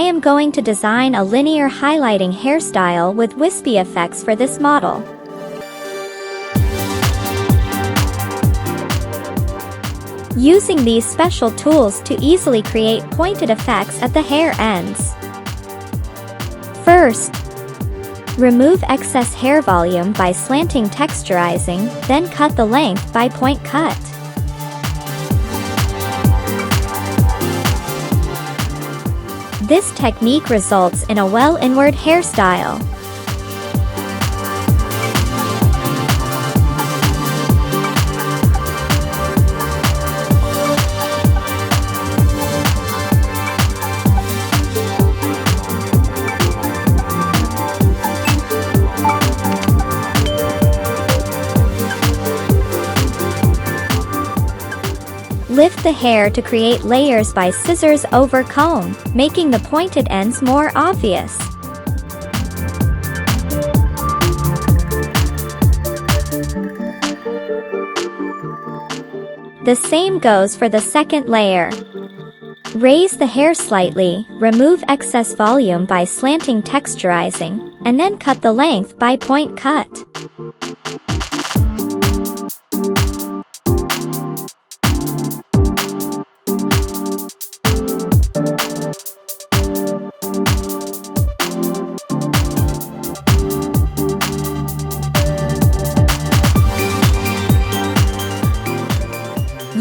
am going to design a linear highlighting hairstyle with wispy effects for this model. Using these special tools to easily create pointed effects at the hair ends. First, remove excess hair volume by slanting texturizing, then cut the length by point cut. This technique results in a well inward hairstyle. Lift the hair to create layers by scissors over comb, making the pointed ends more obvious. The same goes for the second layer. Raise the hair slightly, remove excess volume by slanting texturizing, and then cut the length by point cut.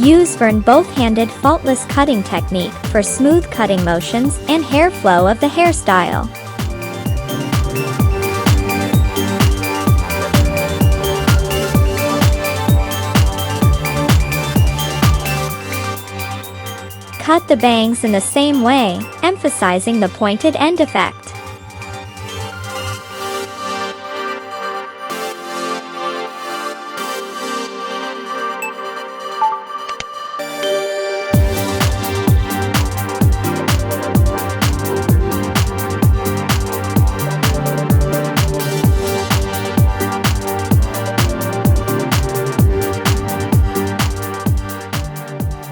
Use Vern both-handed faultless cutting technique for smooth cutting motions and hair flow of the hairstyle. Cut the bangs in the same way, emphasizing the pointed end effect.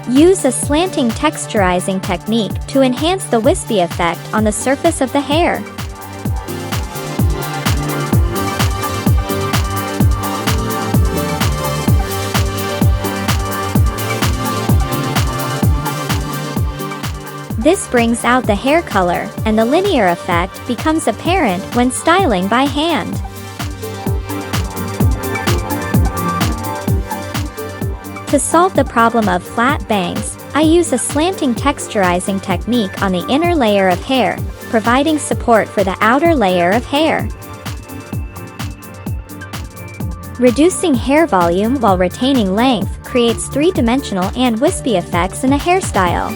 Use a slanting texturizing technique to enhance the wispy effect on the surface of the hair. This brings out the hair color, and the linear effect becomes apparent when styling by hand. To solve the problem of flat bangs, I use a slanting texturizing technique on the inner layer of hair, providing support for the outer layer of hair. Reducing hair volume while retaining length creates three-dimensional and wispy effects in a hairstyle.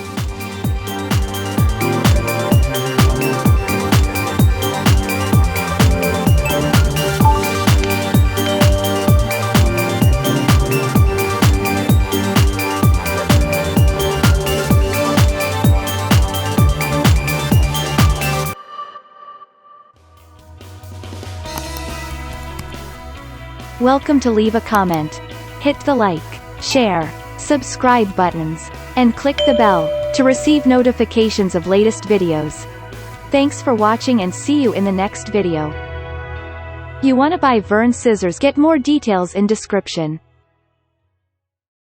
Welcome to leave a comment. Hit the like, share, subscribe buttons, and click the bell to receive notifications of latest videos. Thanks for watching and see you in the next video. You wanna buy Vern Scissors? Get more details in description.